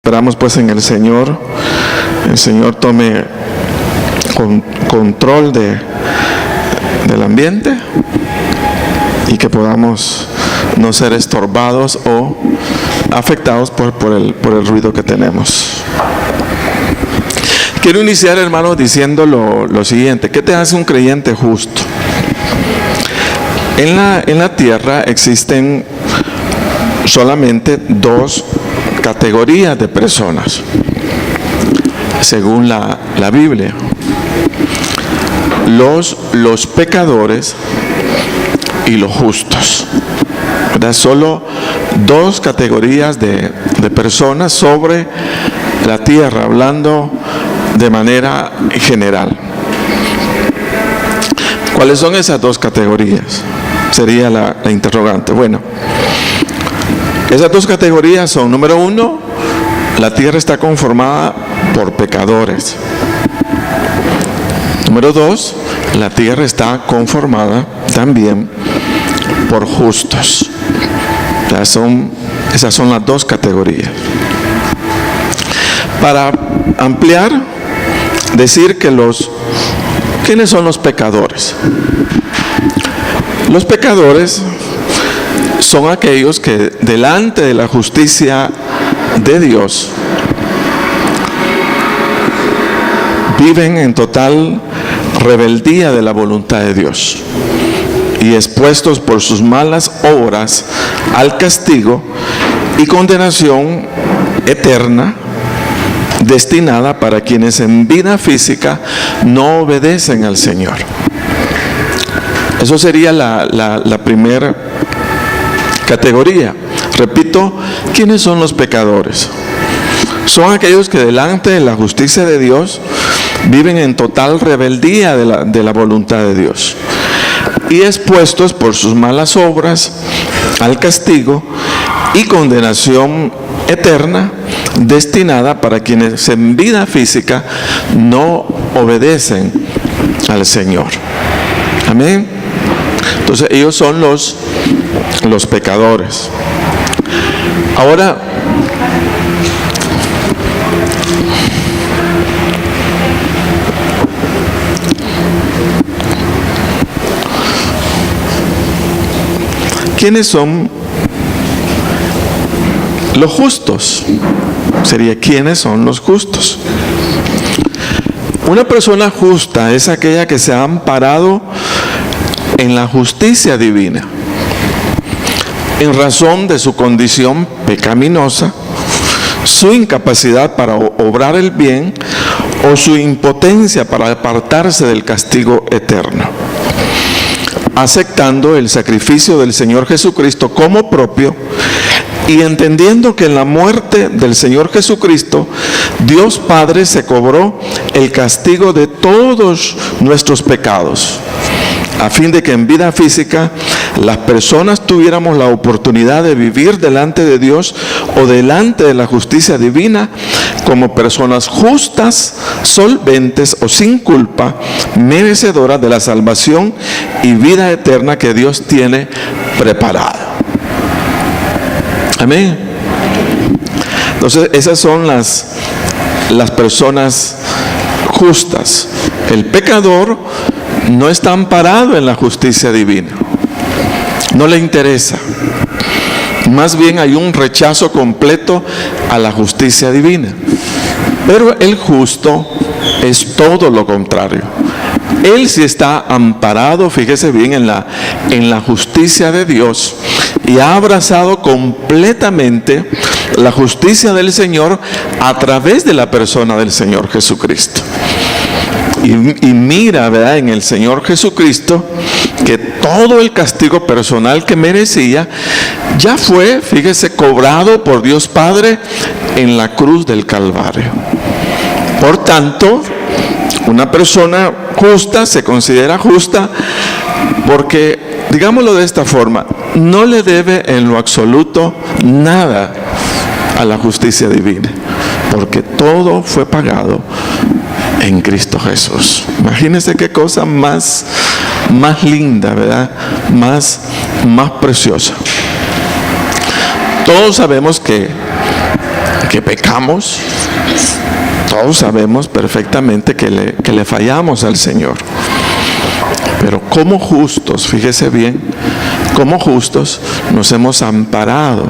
Esperamos pues en el Señor tome control del ambiente y que podamos no ser estorbados o afectados por el ruido que tenemos. Quiero iniciar, hermanos, diciendo lo siguiente: ¿qué te hace un creyente justo? En la tierra existen solamente dos categorías de personas, según la Biblia: los pecadores y los justos. ¿Verdad? Solo dos categorías de personas sobre la tierra, hablando de manera general. ¿Cuáles son esas dos categorías? Sería la interrogante. Bueno, esas dos categorías son: número uno, la tierra está conformada por pecadores. Número dos, la tierra está conformada también por justos. Esas son las dos categorías. Para ampliar, decir que ¿quiénes son los pecadores? Los pecadores son aquellos que delante de la justicia de Dios viven en total rebeldía de la voluntad de Dios y expuestos por sus malas obras al castigo y condenación eterna destinada para quienes en vida física no obedecen al Señor. Eso sería la primera categoría. Repito, ¿quiénes son los pecadores? Son aquellos que delante de la justicia de Dios viven en total rebeldía de la voluntad de Dios y expuestos por sus malas obras al castigo y condenación eterna destinada para quienes en vida física no obedecen al Señor. Amén. Entonces ellos son los pecadores. Ahora, ¿quiénes son los justos? Sería: ¿quiénes son los justos? Una persona justa es aquella que se ha amparado en la justicia divina, en razón de su condición pecaminosa, su incapacidad para obrar el bien o su impotencia para apartarse del castigo eterno, aceptando el sacrificio del Señor Jesucristo como propio y entendiendo que en la muerte del Señor Jesucristo Dios Padre se cobró el castigo de todos nuestros pecados, a fin de que en vida física las personas tuviéramos la oportunidad de vivir delante de Dios o delante de la justicia divina como personas justas, solventes o sin culpa, merecedoras de la salvación y vida eterna que Dios tiene preparada. Amén. Entonces esas son las personas justas. El pecador no está amparado en la justicia divina, no le interesa. Más bien hay un rechazo completo a la justicia divina. Pero el justo es todo lo contrario. Él sí está amparado, fíjese bien, en la justicia de Dios, y ha abrazado completamente la justicia del Señor a través de la persona del Señor Jesucristo. Y mira, ¿verdad?, en el Señor Jesucristo, que todo el castigo personal que merecía ya fue, fíjese, cobrado por Dios Padre en la cruz del Calvario. Por tanto, una persona justa se considera justa porque, digámoslo de esta forma, no le debe en lo absoluto nada a la justicia divina, porque todo fue pagado en Cristo Jesús. Imagínense qué cosa más linda, ¿verdad? Más preciosa. Todos sabemos que que pecamos. Todos sabemos perfectamente que le fallamos al Señor. Pero como justos, fíjese bien, como justos nos hemos amparado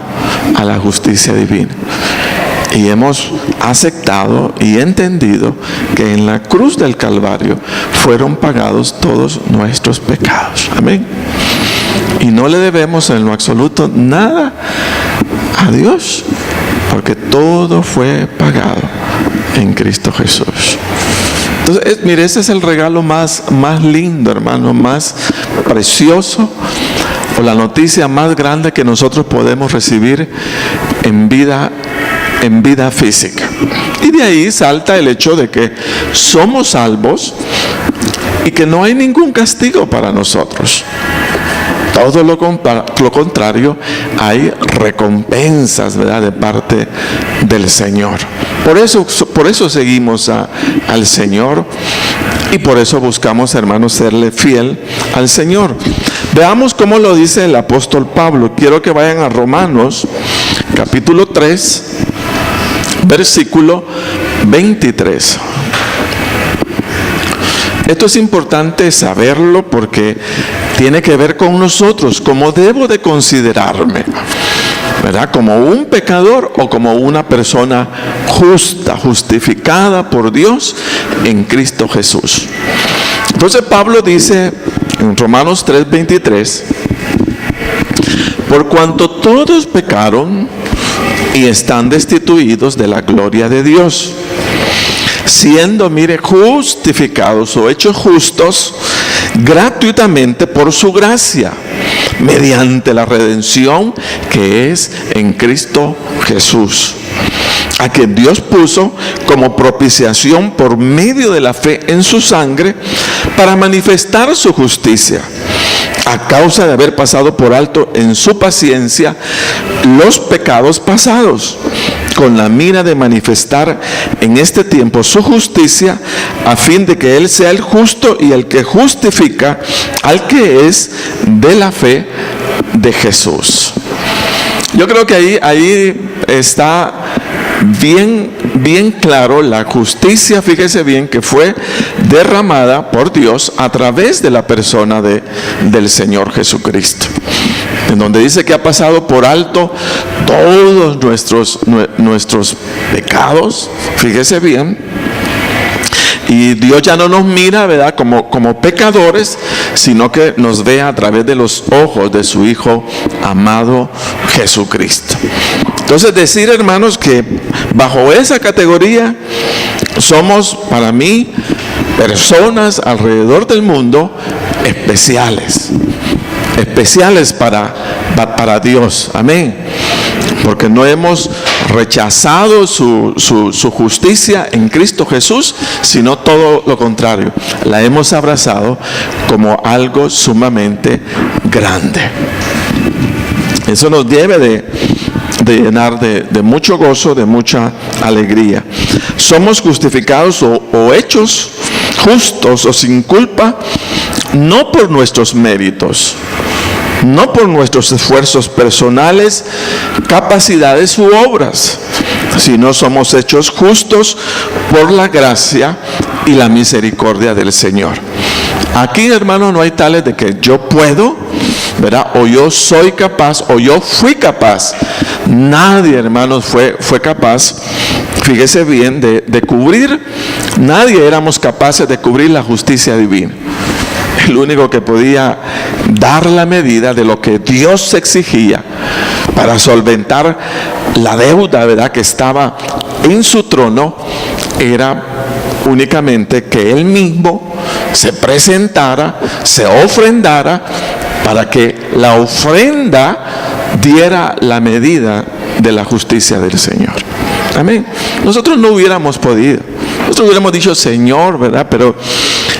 a la justicia divina. Y hemos aceptado y entendido que en la cruz del Calvario fueron pagados todos nuestros pecados. Amén. Y no le debemos en lo absoluto nada a Dios, porque todo fue pagado en Cristo Jesús. Entonces, mire, ese es el regalo más lindo, hermano, más precioso, o la noticia más grande que nosotros podemos recibir en vida física. Y de ahí salta el hecho de que somos salvos y que no hay ningún castigo para nosotros. Todo lo contrario, hay recompensas, ¿verdad?, de parte del Señor. Por eso seguimos al Señor y por eso buscamos, hermanos, serle fiel al Señor. Veamos cómo lo dice el apóstol Pablo. Quiero que vayan a Romanos, capítulo 3, versículo 23. Esto es importante saberlo porque tiene que ver con nosotros, cómo debo de considerarme, ¿verdad? Como un pecador o como una persona justa, justificada por Dios en Cristo Jesús. Entonces Pablo dice en Romanos 3:23, por cuanto todos pecaron y están destituidos de la gloria de Dios, siendo, mire, justificados o hechos justos gratuitamente por su gracia, mediante la redención que es en Cristo Jesús, a quien Dios puso como propiciación por medio de la fe en su sangre, para manifestar su justicia, a causa de haber pasado por alto en su paciencia los pecados pasados, con la mira de manifestar en este tiempo su justicia, a fin de que Él sea el justo y el que justifica al que es de la fe de Jesús. Yo creo que ahí está bien claro la justicia, fíjese bien, que fue derramada por Dios a través de la persona del Señor Jesucristo, en donde dice que ha pasado por alto todos nuestros pecados, fíjese bien. Y Dios ya no nos mira, ¿verdad?, como pecadores, sino que nos ve a través de los ojos de su Hijo amado Jesucristo. Entonces decir, hermanos, que bajo esa categoría somos, para mí, personas alrededor del mundo especiales para Dios. Amén. Porque no hemos rechazado su justicia en Cristo Jesús, sino todo lo contrario, la hemos abrazado como algo sumamente grande. Eso nos debe de llenar de mucho gozo, de mucha alegría. Somos justificados o hechos justos o sin culpa, no por nuestros méritos, no por nuestros esfuerzos personales, capacidades u obras, sino somos hechos justos por la gracia y la misericordia del Señor. Aquí, hermano, no hay tales de que yo puedo, ¿verdad?, o yo soy capaz, o yo fui capaz. Nadie, hermanos, fue capaz, fíjese bien, de cubrir. Nadie éramos capaces de cubrir la justicia divina. El único que podía dar la medida de lo que Dios exigía para solventar la deuda, ¿verdad?, que estaba en su trono, era únicamente que Él mismo se presentara, se ofrendara, para que la ofrenda diera la medida de la justicia del Señor. Amén. Nosotros no hubiéramos podido. Nosotros hubiéramos dicho, Señor, ¿verdad?, pero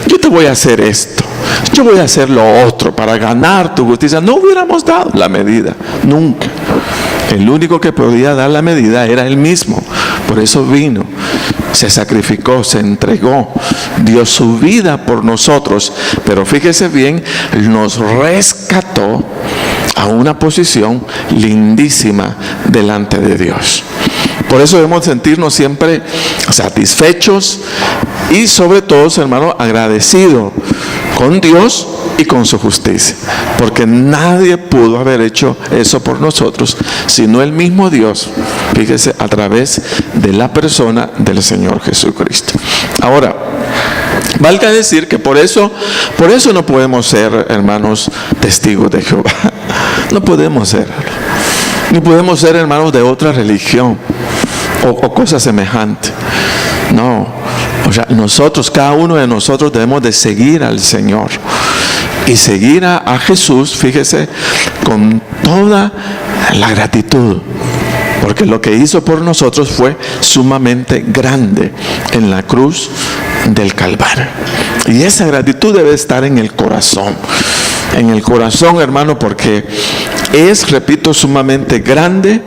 yo te voy a hacer esto, yo voy a hacer lo otro para ganar tu justicia. No hubiéramos dado la medida, nunca. El único que podía dar la medida era Él mismo. Por eso vino, se sacrificó, se entregó, dio su vida por nosotros. Pero fíjese bien, nos rescató a una posición lindísima delante de Dios. Por eso debemos sentirnos siempre satisfechos y sobre todo, hermano, agradecidos con Dios y con su justicia, porque nadie pudo haber hecho eso por nosotros, sino el mismo Dios, fíjese, a través de la persona del Señor Jesucristo. Ahora, valga decir que por eso no podemos ser, hermanos, testigos de Jehová. No podemos ser, ni podemos ser hermanos de otra religión o cosas semejantes. No, o sea, nosotros, cada uno de nosotros debemos de seguir al Señor y seguir a Jesús, fíjese, con toda la gratitud, porque lo que hizo por nosotros fue sumamente grande en la cruz del Calvario. Y esa gratitud debe estar en el corazón, hermano, porque es, repito, sumamente grande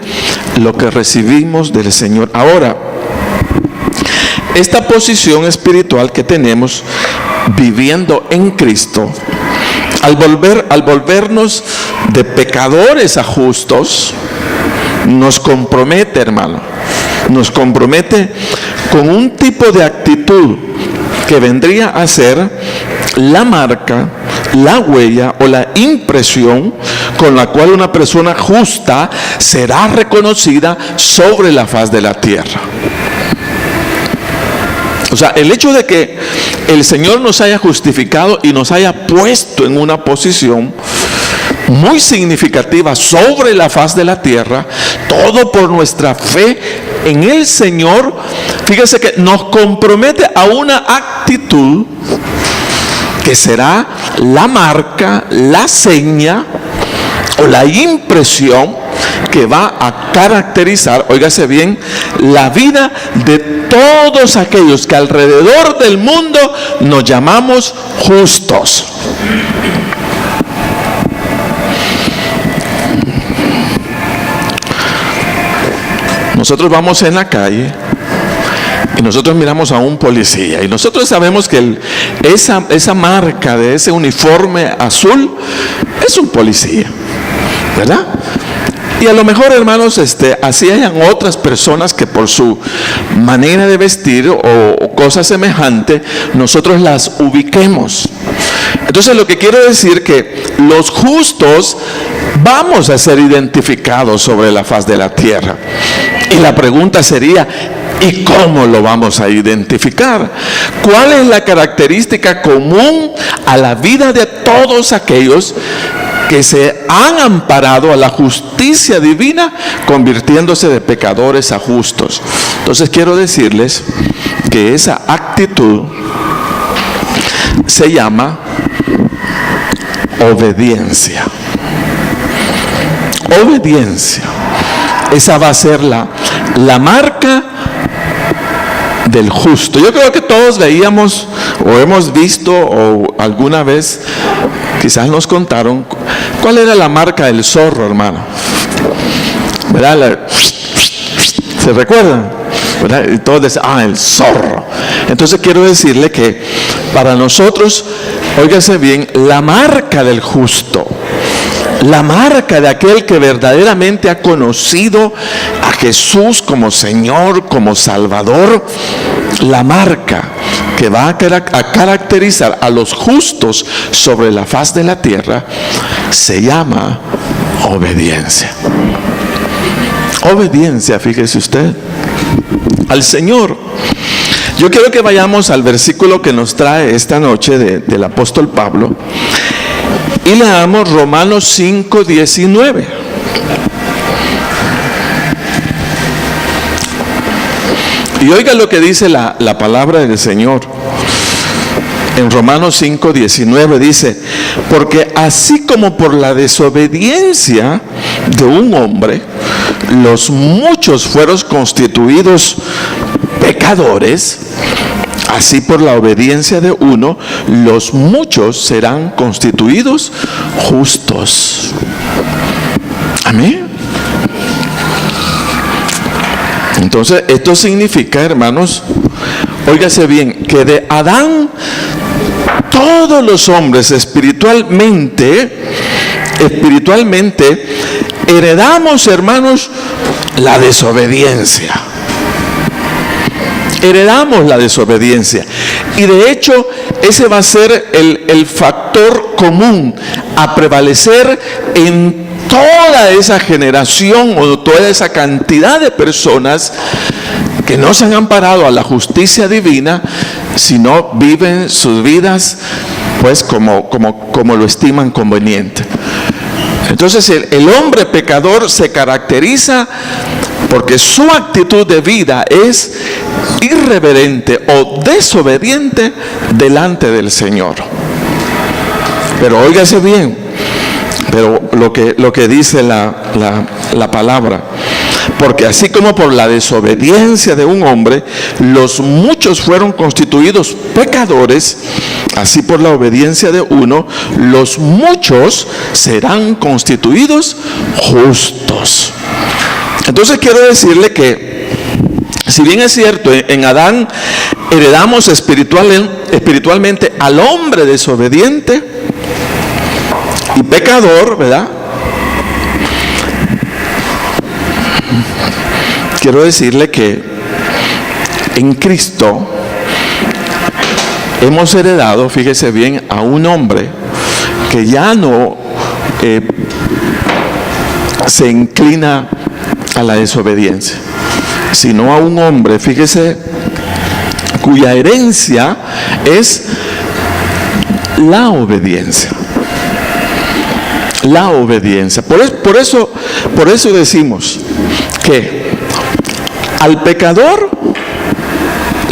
lo que recibimos del Señor. Ahora, esta posición espiritual que tenemos viviendo en Cristo, al volvernos de pecadores a justos, nos compromete, hermano, nos compromete con un tipo de actitud que vendría a ser la marca, la huella o la impresión con la cual una persona justa será reconocida sobre la faz de la tierra. O sea, el hecho de que el Señor nos haya justificado y nos haya puesto en una posición muy significativa sobre la faz de la tierra, todo por nuestra fe en el Señor, fíjese que nos compromete a una actitud que será la marca, la seña o la impresión que va a caracterizar, óigase bien, la vida de todos aquellos que alrededor del mundo nos llamamos justos. Nosotros vamos en la calle y nosotros miramos a un policía y nosotros sabemos que esa marca de ese uniforme azul es un policía, ¿verdad? Y a lo mejor, hermanos, así hayan otras personas que por su manera de vestir o cosas semejantes, nosotros las ubiquemos. Entonces, lo que quiero decir que los justos vamos a ser identificados sobre la faz de la tierra. Y la pregunta sería, ¿y cómo lo vamos a identificar? ¿Cuál es la característica común a la vida de todos aquellos que se han amparado a la justicia divina, convirtiéndose de pecadores a justos? Entonces quiero decirles que esa actitud se llama obediencia. Obediencia. Esa va a ser la marca del justo. Yo creo que todos veíamos o hemos visto o alguna vez quizás nos contaron cuál era la marca del zorro, hermano. ¿Verdad? ¿Se recuerdan? ¿Verdad? Y todos decían, el zorro. Entonces quiero decirle que para nosotros, óigase bien, la marca del justo, la marca de aquel que verdaderamente ha conocido a Jesús como Señor, como Salvador, la marca que va a caracterizar a los justos sobre la faz de la tierra se llama obediencia. Obediencia, fíjese usted, al Señor. Yo quiero que vayamos al versículo que nos trae esta noche del apóstol Pablo y leamos Romanos 5:19. Y oiga lo que dice la palabra del Señor. En Romanos 5:19 dice, porque así como por la desobediencia de un hombre, los muchos fueron constituidos pecadores, así por la obediencia de uno, los muchos serán constituidos justos. Amén. Entonces, esto significa, hermanos, óigase bien, que de Adán todos los hombres espiritualmente heredamos, hermanos, la desobediencia. heredamos la desobediencia. Y de hecho, ese va a ser el factor común a prevalecer en toda esa generación o toda esa cantidad de personas que no se han amparado a la justicia divina, sino viven sus vidas pues como lo estiman conveniente. Entonces el hombre pecador se caracteriza porque su actitud de vida es irreverente o desobediente delante del Señor. Pero óigase bien, pero lo que dice la palabra: porque así como por la desobediencia de un hombre los muchos fueron constituidos pecadores, así por la obediencia de uno los muchos serán constituidos justos. Entonces quiero decirle que, si bien es cierto, en Adán heredamos espiritualmente al hombre desobediente y pecador, ¿verdad? Quiero decirle que en Cristo hemos heredado, fíjese bien, a un hombre que ya no se inclina a la desobediencia, sino a un hombre, fíjese, cuya herencia es la obediencia. La obediencia. Por eso decimos que al pecador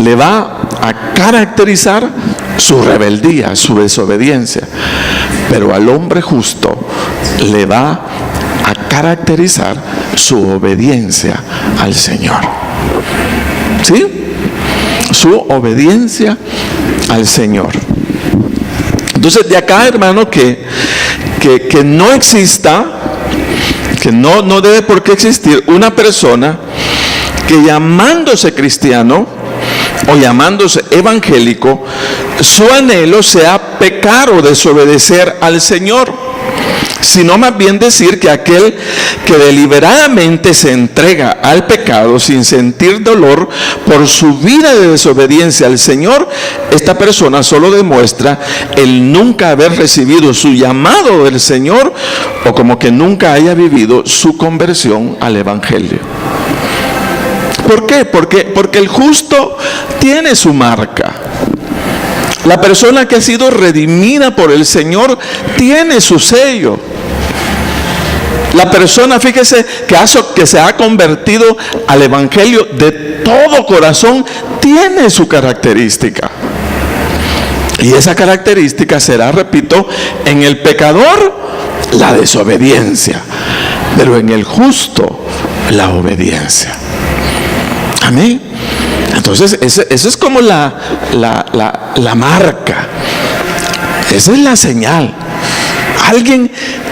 le va a caracterizar su rebeldía, su desobediencia, pero al hombre justo le va a caracterizar su obediencia al Señor. ¿Sí? Su obediencia al Señor. Entonces, de acá, hermano, que no exista, que no debe por qué existir una persona que, llamándose cristiano o llamándose evangélico, su anhelo sea pecar o desobedecer al Señor, sino más bien decir que aquel que deliberadamente se entrega al pecado sin sentir dolor por su vida de desobediencia al Señor, esta persona solo demuestra el nunca haber recibido su llamado del Señor, o como que nunca haya vivido su conversión al Evangelio. ¿Por qué? Porque el justo tiene su marca. La persona que ha sido redimida por el Señor tiene su sello. La persona, fíjese, que se ha convertido al Evangelio de todo corazón, tiene su característica. Y esa característica será, repito, en el pecador la desobediencia, pero en el justo la obediencia. Amén. Entonces, esa es como la marca. Esa es la señal. Alguien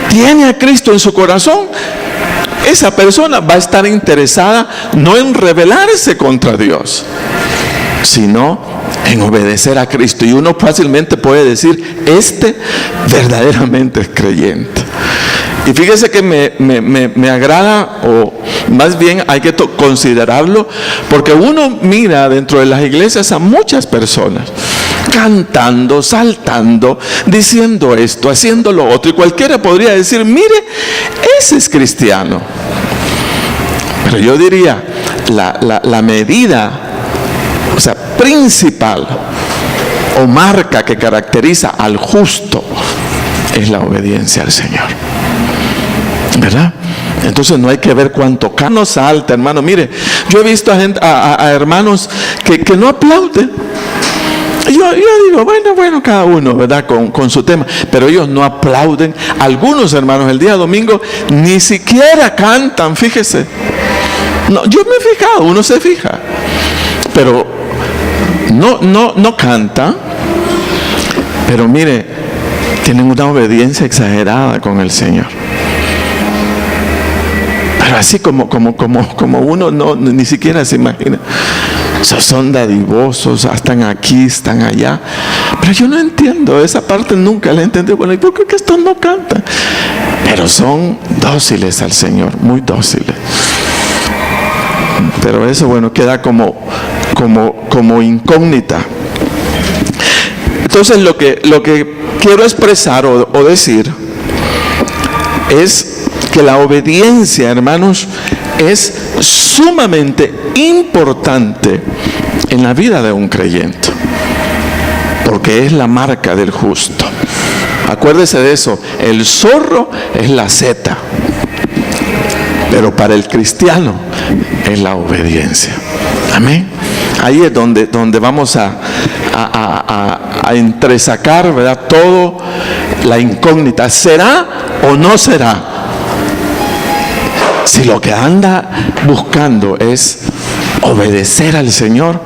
tiene a Cristo en su corazón, esa persona va a estar interesada no en rebelarse contra Dios, sino en obedecer a Cristo. Y uno fácilmente puede decir: este verdaderamente es creyente. Y fíjese que me agrada, o más bien hay que considerarlo, porque uno mira dentro de las iglesias a muchas personas cantando, saltando, diciendo esto, haciendo lo otro, y cualquiera podría decir: mire, ese es cristiano. Pero yo diría, la medida, o sea, principal o marca que caracteriza al justo es la obediencia al Señor, ¿verdad? Entonces no hay que ver cuánto cano salta, hermano. Mire, yo he visto a hermanos que no aplauden. Yo digo, bueno, cada uno, ¿verdad? Con su tema. Pero ellos no aplauden. Algunos hermanos el día domingo ni siquiera cantan, fíjese. No, yo me he fijado, uno se fija. Pero no canta. Pero mire, tienen una obediencia exagerada con el Señor. Pero así como uno ni siquiera se imagina. Son dadivosos, están aquí, están allá. Pero yo no entiendo, esa parte nunca la entendí. Bueno, ¿y por qué estos no cantan? Pero son dóciles al Señor, muy dóciles. Pero eso, bueno, queda como como incógnita. Entonces lo que quiero expresar o decir es que la obediencia, hermanos, es sumamente importante en la vida de un creyente, porque es la marca del justo. Acuérdese de eso, el zorro es la seta, pero para el cristiano es la obediencia. Amén. Ahí es donde vamos a entresacar, ¿verdad?, todo la incógnita. ¿Será o no será? Si lo que anda buscando es obedecer al Señor,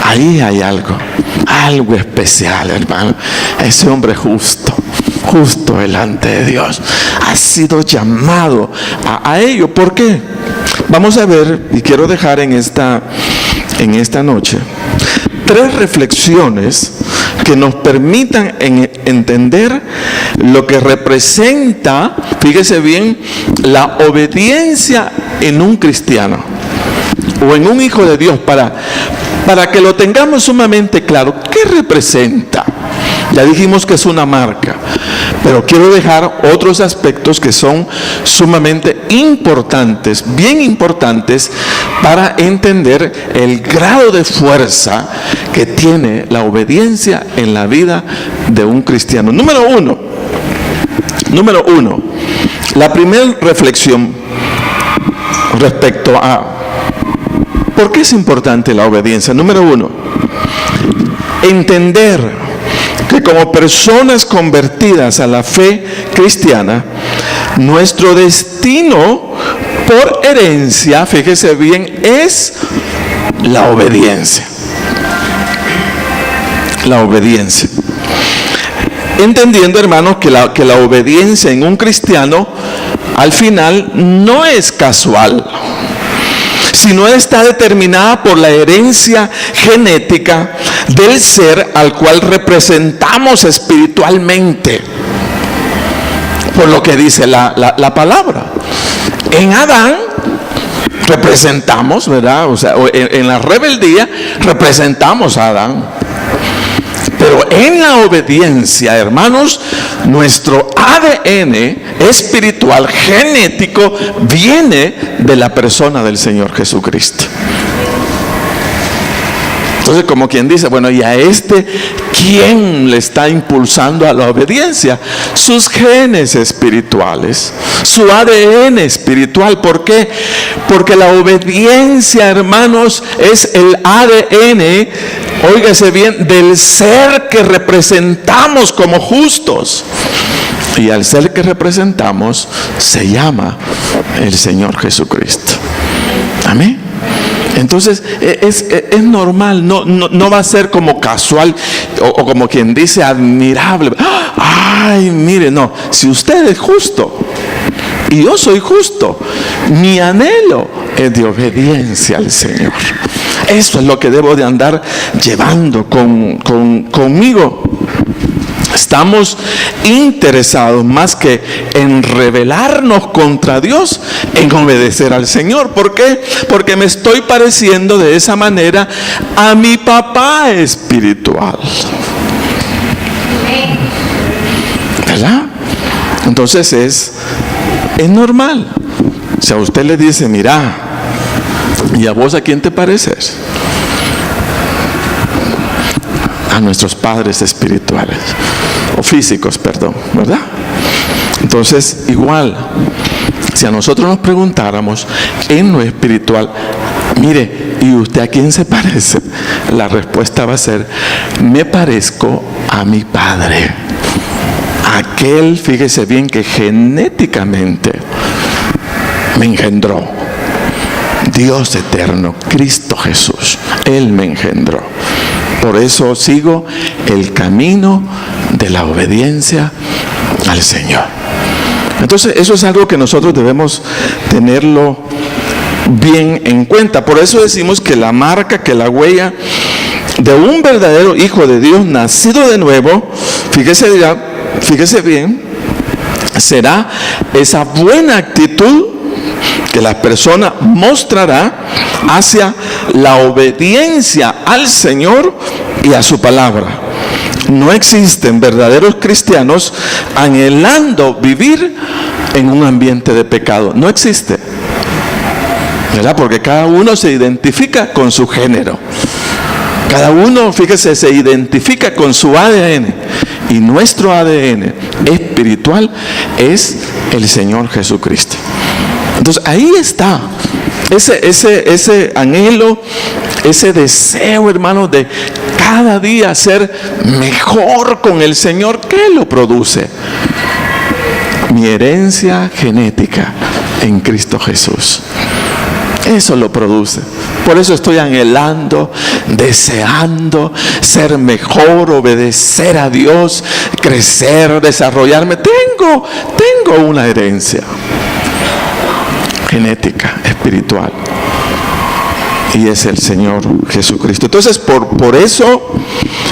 ahí hay algo especial, hermano. Ese hombre justo delante de Dios ha sido llamado a ello. ¿Por qué? Vamos a ver, y quiero dejar en esta noche 3 reflexiones que nos permitan entender lo que representa, fíjese bien, la obediencia en un cristiano o en un hijo de Dios, para que lo tengamos sumamente claro. ¿Qué representa? Ya dijimos que es una marca, pero quiero dejar otros aspectos que son sumamente importantes, bien importantes, para entender el grado de fuerza que tiene la obediencia en la vida de un cristiano. Número uno, la primera reflexión respecto a ¿por qué es importante la obediencia? Número 1, entender que como personas convertidas a la fe cristiana, nuestro destino por herencia, fíjese bien, es la obediencia. La obediencia. Entendiendo, hermanos, que la obediencia en un cristiano al final no es casual, sino está determinada por la herencia genética del ser al cual representamos espiritualmente, por lo que dice la palabra. En Adán representamos, ¿verdad? O sea, en la rebeldía representamos a Adán. Pero en la obediencia, hermanos, nuestro ADN espiritual, genético, viene de la persona del Señor Jesucristo. Entonces, como quien dice, bueno, ¿y a quién le está impulsando a la obediencia? Sus genes espirituales, su ADN espiritual. ¿Por qué? Porque la obediencia, hermanos, es el ADN, óigase bien, del ser que representamos como justos. Y al ser que representamos se llama el Señor Jesucristo. Amén. Entonces es normal, no va a ser como casual o como quien dice admirable. Ay, mire, no, si usted es justo y yo soy justo, mi anhelo es de obediencia al Señor. Eso es lo que debo de andar llevando conmigo. Estamos interesados más que en rebelarnos contra Dios, en obedecer al Señor. ¿Por qué? Porque me estoy pareciendo de esa manera a mi papá espiritual. ¿Verdad? Entonces es normal. Si a usted le dice, mira, ¿y a vos a quién te pareces? A nuestros padres espirituales o físicos, perdón, ¿verdad? Entonces, igual, si a nosotros nos preguntáramos en lo espiritual, mire, ¿y usted a quién se parece? La respuesta va a ser, me parezco a mi padre, aquel, fíjese bien, que genéticamente me engendró, Dios eterno, Cristo Jesús, Él me engendró. Por eso sigo el camino de la obediencia al Señor. Entonces, eso es algo que nosotros debemos tenerlo bien en cuenta. Por eso decimos que la marca, que la huella de un verdadero hijo de Dios nacido de nuevo, fíjese bien, será esa buena actitud que la persona mostrará hacia la obediencia al Señor y a su palabra. No existen verdaderos cristianos anhelando vivir en un ambiente de pecado. No existe, ¿verdad? Porque cada uno se identifica con su género. Cada uno, fíjese, se identifica con su ADN. Y nuestro ADN espiritual es el Señor Jesucristo. Entonces ahí está ese anhelo, ese deseo, hermano, de cada día ser mejor con el Señor. ¿Qué lo produce? Mi herencia genética en Cristo Jesús. Eso lo produce. Por eso estoy anhelando, deseando ser mejor, obedecer a Dios, crecer, desarrollarme. Tengo una herencia genética, espiritual. Y es el Señor Jesucristo. Entonces, por eso,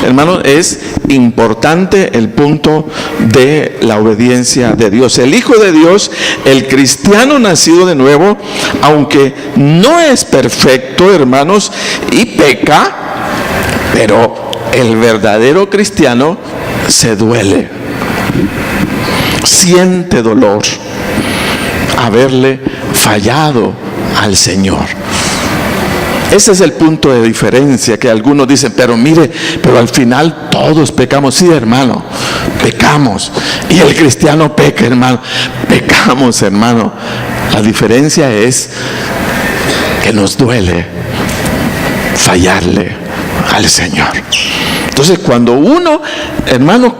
hermano, es importante el punto de la obediencia de Dios. El Hijo de Dios, el cristiano nacido de nuevo, aunque no es perfecto, hermanos, y peca, pero el verdadero cristiano se duele, siente dolor haberle fallado al Señor. Ese es el punto de diferencia, que algunos dicen, pero mire, pero al final todos pecamos. Sí, hermano, pecamos. Y el cristiano peca, hermano. Pecamos, hermano. La diferencia es que nos duele fallarle al Señor. Entonces, cuando uno, hermano,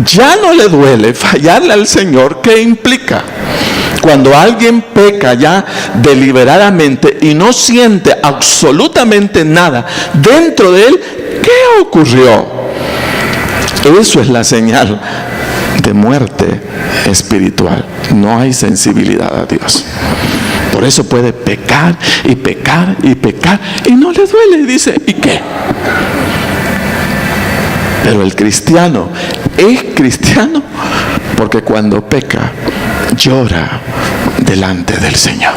ya no le duele fallarle al Señor, ¿qué implica? Cuando alguien peca ya deliberadamente y no siente absolutamente nada dentro de él, ¿qué ocurrió? Eso es la señal de muerte espiritual. No hay sensibilidad a Dios. Por eso puede pecar y pecar y pecar y no le duele. Y dice, ¿y qué? Pero el cristiano es cristiano porque cuando peca llora delante del Señor.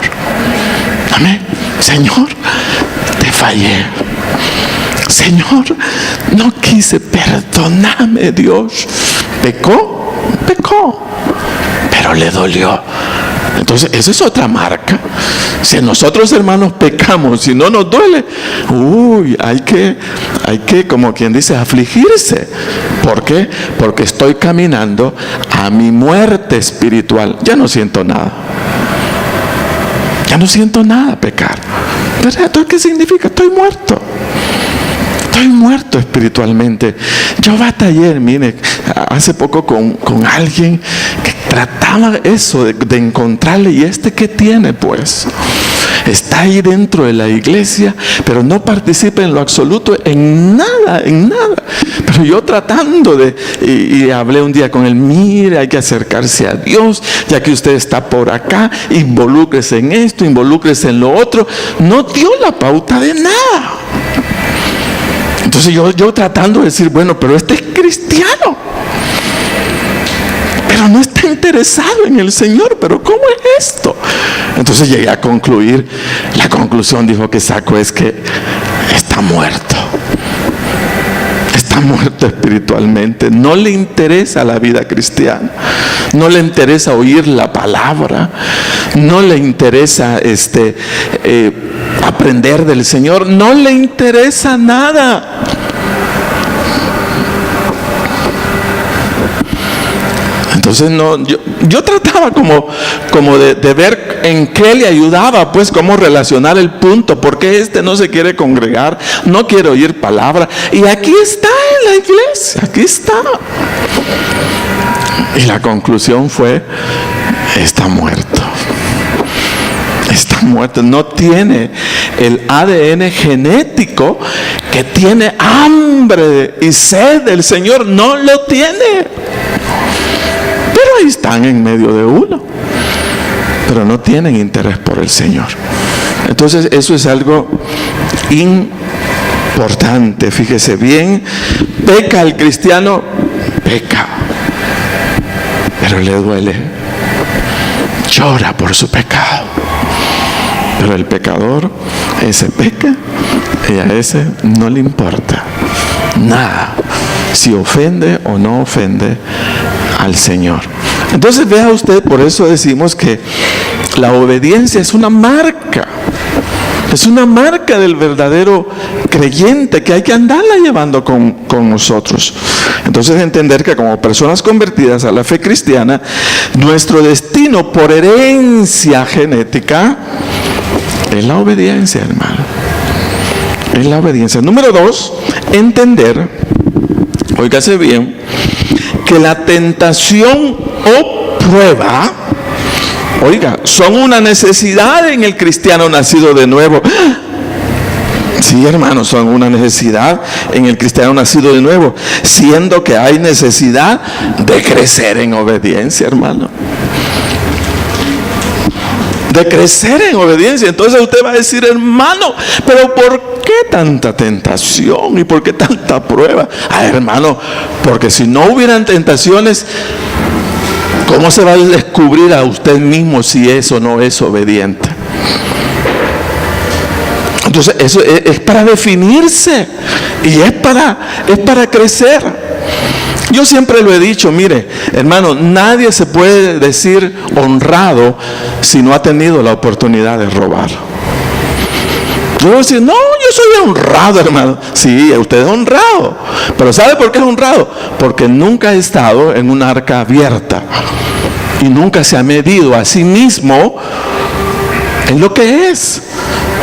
Amén. Señor, te fallé. Señor, no quise, perdóname, Dios. Pecó, pero le dolió. Entonces, esa es otra marca. Si nosotros, hermanos, pecamos y no nos duele, hay que, como quien dice, afligirse. ¿Por qué? Porque estoy caminando a mi muerte espiritual. Ya no siento nada. Ya no siento nada pecar. ¿Pero qué significa? Estoy muerto. Estoy muerto espiritualmente. Yo batallé, mire, hace poco con alguien que trataba eso de encontrarle. ¿Y qué tiene, pues? Está ahí dentro de la iglesia, pero no participa en lo absoluto, en nada. Pero yo tratando y hablé un día con él, mire, hay que acercarse a Dios, ya que usted está por acá, involúcrese en esto, involúcrese en lo otro. No dio la pauta de nada. Entonces yo tratando de decir, bueno, pero es cristiano, pero no está interesado en el Señor. ¿Pero cómo es esto? Entonces llegué a concluir, la conclusión, dijo, que saco es que está muerto. Está muerto espiritualmente. No le interesa la vida cristiana. No le interesa oír la palabra. No le interesa aprender del Señor. No le interesa nada. Entonces yo trataba como de ver en qué le ayudaba, pues cómo relacionar el punto. ¿Por qué no se quiere congregar? No quiere oír palabra. Y aquí está en la iglesia, aquí está. Y la conclusión fue, está muerto. Está muerto. No tiene el ADN genético que tiene hambre y sed del Señor. No lo tiene. Pero ahí están en medio de uno, pero no tienen interés por el Señor. Entonces eso es algo importante. Fíjese bien, peca el cristiano, peca, pero le duele, llora por su pecado, Pero el pecador, ese peca y a ese no le importa nada si ofende o no ofende al Señor. Entonces vea usted, por eso decimos que la obediencia es una marca. Es una marca del verdadero creyente que hay que andarla llevando con nosotros. Entonces entender que como personas convertidas a la fe cristiana, nuestro destino por herencia genética es la obediencia, hermano. Es la obediencia. Número 2, entender, óigase bien, que la tentación o prueba, oiga, son una necesidad en el cristiano nacido de nuevo. Sí, hermanos, son una necesidad en el cristiano nacido de nuevo, siendo que hay necesidad de crecer en obediencia, hermano. De crecer en obediencia. Entonces usted va a decir, hermano, pero ¿por qué tanta tentación y por qué tanta prueba? Hermano, porque si no hubieran tentaciones, ¿cómo se va a descubrir a usted mismo si es o no es obediente? Entonces eso es para definirse y es para crecer. Yo siempre lo he dicho, mire, hermano, nadie se puede decir honrado si no ha tenido la oportunidad de robar. Yo voy a decir, no, yo soy honrado, hermano. Sí, usted es honrado. Pero ¿sabe por qué es honrado? Porque nunca ha estado en una arca abierta y nunca se ha medido a sí mismo en lo que es.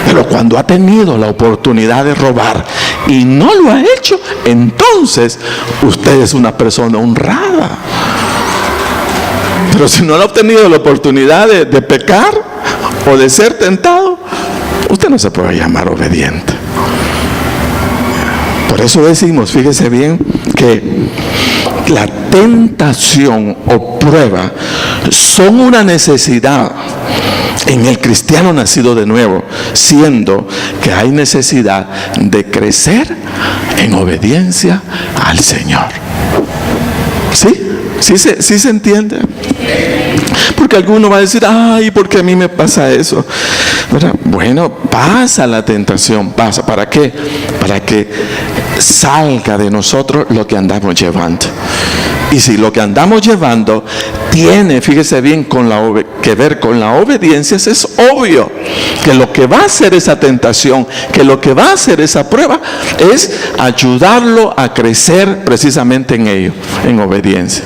Pero cuando ha tenido la oportunidad de robar y no lo ha hecho, entonces usted es una persona honrada. Pero si no ha obtenido la oportunidad de pecar o de ser tentado, usted no se puede llamar obediente. Por eso decimos, fíjese bien, que la tentación o prueba son una necesidad en el cristiano nacido de nuevo, siendo que hay necesidad de crecer en obediencia al Señor. ¿Sí? ¿Sí se entiende? Porque alguno va a decir, ay, ¿por qué a mí me pasa eso? ¿Verdad? Bueno, pasa la tentación, pasa. ¿Para qué? Para que salga de nosotros lo que andamos llevando. Y si lo que andamos llevando tiene, fíjese bien, que ver con la obediencia, es obvio que lo que va a hacer esa tentación, que lo que va a hacer esa prueba, es ayudarlo a crecer precisamente en ello, en obediencia.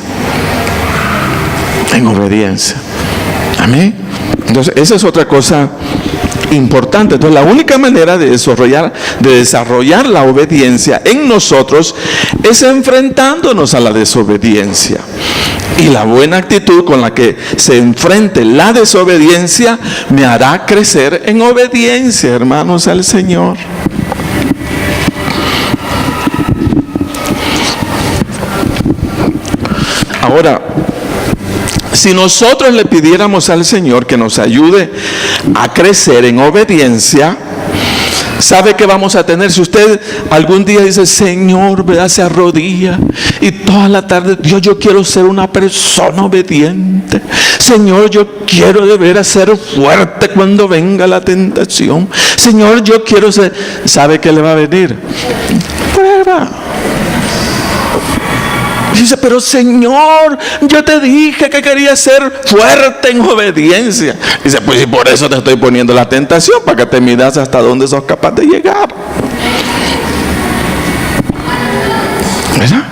En obediencia. Amén. Entonces, esa es otra cosa importante. Entonces, la única manera de desarrollar la obediencia en nosotros es enfrentándonos a la desobediencia. Y la buena actitud con la que se enfrente la desobediencia me hará crecer en obediencia, hermanos, al Señor. Ahora, si nosotros le pidiéramos al Señor que nos ayude a crecer en obediencia, ¿sabe qué vamos a tener? Si usted algún día dice, Señor, ¿verdad? Se arrodilla y toda la tarde, Dios, yo quiero ser una persona obediente. Señor, yo quiero de veras ser fuerte cuando venga la tentación. Señor, yo quiero ser... ¿Sabe qué le va a venir? Prueba. Dice, pero Señor, yo te dije que quería ser fuerte en obediencia. Dice, pues y por eso te estoy poniendo la tentación, para que te midas hasta dónde sos capaz de llegar. ¿Verdad?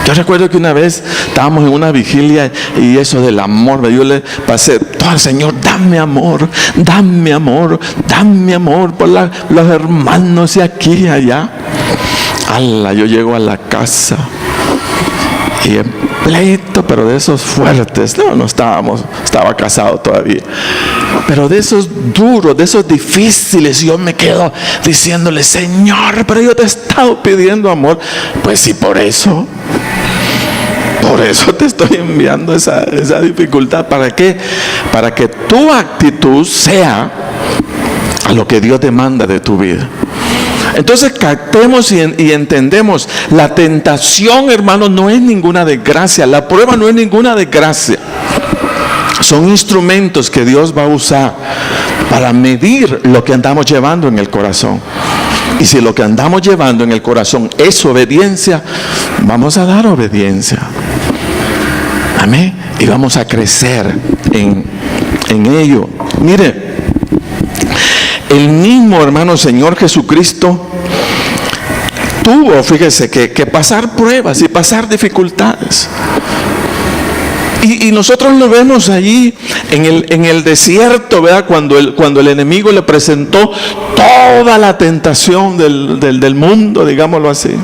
Yo recuerdo que una vez estábamos en una vigilia y eso del amor, yo le pasé todo al Señor, dame amor, dame amor, dame amor por los hermanos de aquí y allá. Yo llego a la casa y en pleito, pero de esos fuertes, estaba casado todavía, pero de esos duros, de esos difíciles, yo me quedo diciéndole, Señor, pero yo te he estado pidiendo amor. Pues sí, por eso te estoy enviando esa dificultad. ¿Para qué? Para que tu actitud sea a lo que Dios demanda de tu vida. Entonces captemos y entendemos, la tentación, hermano, no es ninguna desgracia, la prueba no es ninguna desgracia. son instrumentos que Dios va a usar para medir lo que andamos llevando en el corazón. Y si lo que andamos llevando en el corazón es obediencia, vamos a dar obediencia. Amén. Y vamos a crecer en ello. Mire, el mismo hermano Señor Jesucristo tuvo, fíjese, que pasar pruebas y pasar dificultades. Y nosotros lo vemos allí en el desierto, ¿verdad? Cuando el enemigo le presentó toda la tentación del mundo, digámoslo así.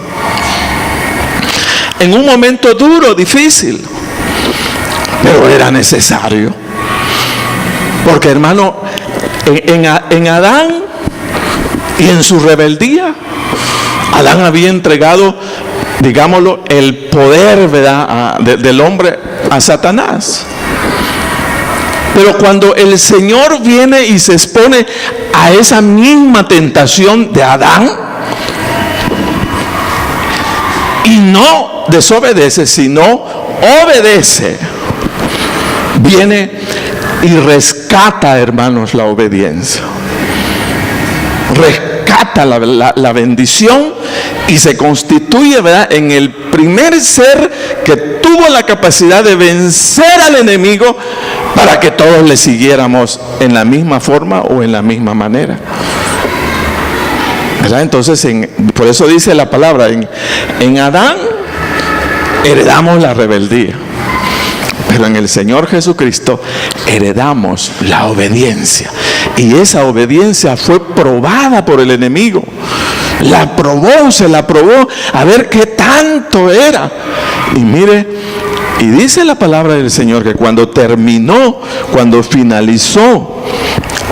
En un momento duro, difícil, pero era necesario. Porque, hermano, en Adán y en su rebeldía, Adán había entregado, digámoslo, el poder, ¿verdad?, del hombre a Satanás. Pero cuando el Señor viene y se expone a esa misma tentación de Adán y no desobedece, sino obedece, viene y rescata, hermanos, la obediencia. Rescata la bendición y se constituye, ¿verdad?, en el primer ser que tuvo la capacidad de vencer al enemigo para que todos le siguiéramos en la misma forma o en la misma manera, ¿verdad? Entonces, por eso dice la palabra, en Adán heredamos la rebeldía, pero en el Señor Jesucristo heredamos la obediencia. Y esa obediencia fue probada por el enemigo. Se la probó a ver qué tanto era. Y mire, y dice la palabra del Señor que cuando finalizó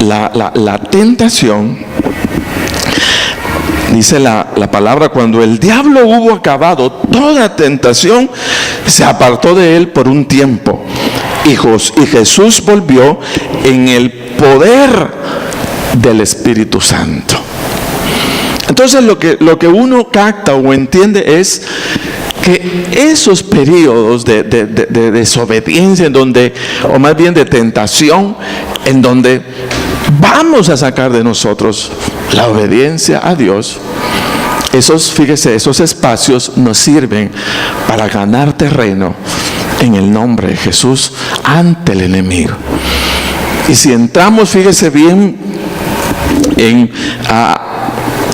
la tentación, dice la palabra, cuando el diablo hubo acabado toda tentación, se apartó de él por un tiempo. Y Jesús volvió en el poder del Espíritu Santo. Entonces lo que uno capta o entiende es que esos periodos de desobediencia, en donde, o más bien de tentación, en donde vamos a sacar de nosotros la obediencia a Dios, esos espacios nos sirven para ganar terreno en el nombre de Jesús ante el enemigo. Y si entramos, fíjese bien,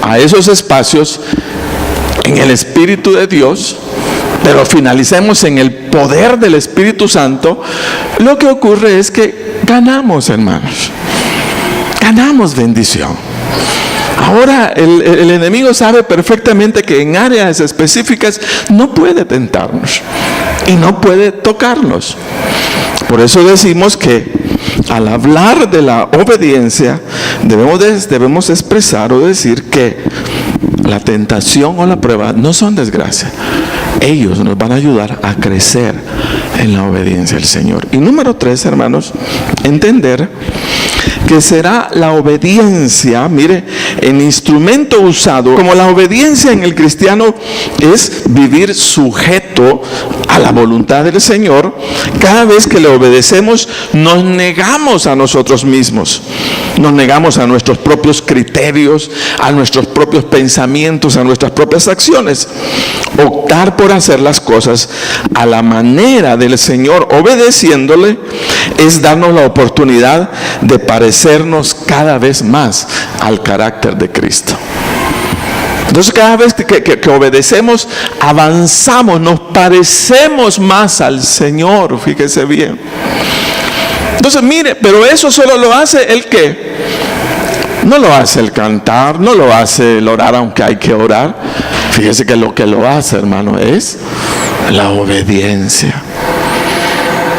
a esos espacios en el Espíritu de Dios, pero finalicemos en el poder del Espíritu Santo, lo que ocurre es que ganamos, hermanos, ganamos bendición. Ahora el enemigo sabe perfectamente que en áreas específicas no puede tentarnos y no puede tocarnos. Por eso decimos que al hablar de la obediencia debemos expresar o decir que la tentación o la prueba no son desgracia. Ellos nos van a ayudar a crecer en la obediencia al Señor. Y número 3, hermanos, entender que será la obediencia, mire, el instrumento usado. Como la obediencia en el cristiano es vivir sujeto a la voluntad del Señor, cada vez que le obedecemos nos negamos a nosotros mismos, nos negamos a nuestros propios criterios, a nuestros propios pensamientos, a nuestras propias acciones. Optar por hacer las cosas a la manera del Señor, obedeciéndole, es darnos la oportunidad de parecernos cada vez más al carácter de Cristo. Entonces cada vez que obedecemos, avanzamos, nos parecemos más al Señor, fíjese bien. Entonces mire, pero eso solo lo hace el que no lo hace el cantar, no lo hace el orar aunque hay que orar. Fíjese que lo hace, hermano, es la obediencia.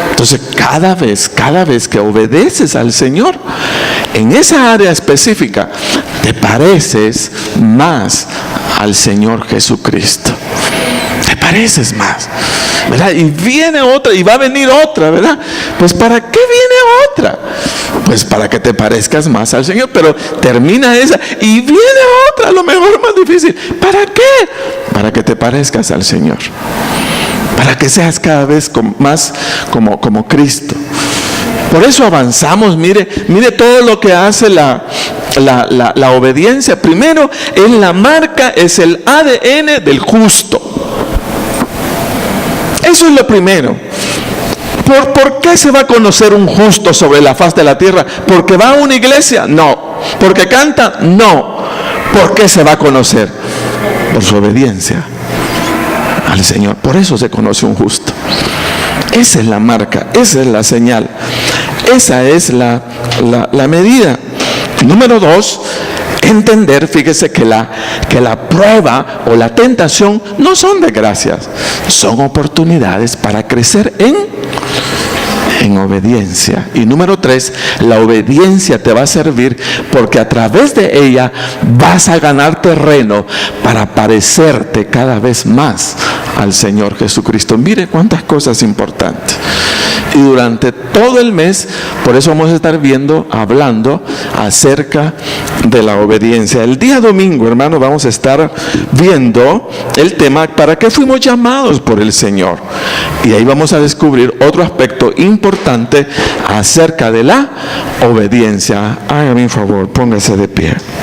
Entonces cada vez que obedeces al Señor en esa área específica, te pareces más al Señor Jesucristo. Te pareces más, ¿verdad? Y viene otra, y va a venir otra, ¿verdad? Pues ¿para qué viene otra? Pues para que te parezcas más al Señor. Pero termina esa y viene otra, a lo mejor más difícil. ¿Para qué? Para que te parezcas al Señor, para que seas cada vez más como Cristo. Por eso avanzamos. Mire todo lo que hace la obediencia. Primero, es la marca, es el ADN del justo. Eso es lo primero. ¿Por qué se va a conocer un justo sobre la faz de la tierra? ¿Porque va a una iglesia? No. ¿Porque canta? No. ¿Por qué se va a conocer? Por su obediencia al Señor. Por eso se conoce un justo. Esa es la marca, esa es la señal, esa es la medida. Número 2, entender, fíjese que la prueba o la tentación no son desgracias, son oportunidades para crecer en obediencia. Y número 3, la obediencia te va a servir porque a través de ella vas a ganar terreno para parecerte cada vez más al Señor Jesucristo. Mire cuántas cosas importantes. Y durante todo el mes, por eso vamos a estar hablando acerca de la obediencia. El día domingo, hermano, vamos a estar viendo el tema ¿para qué fuimos llamados por el Señor? Y ahí vamos a descubrir otro aspecto importante acerca de la obediencia. Hágame un favor, póngase de pie.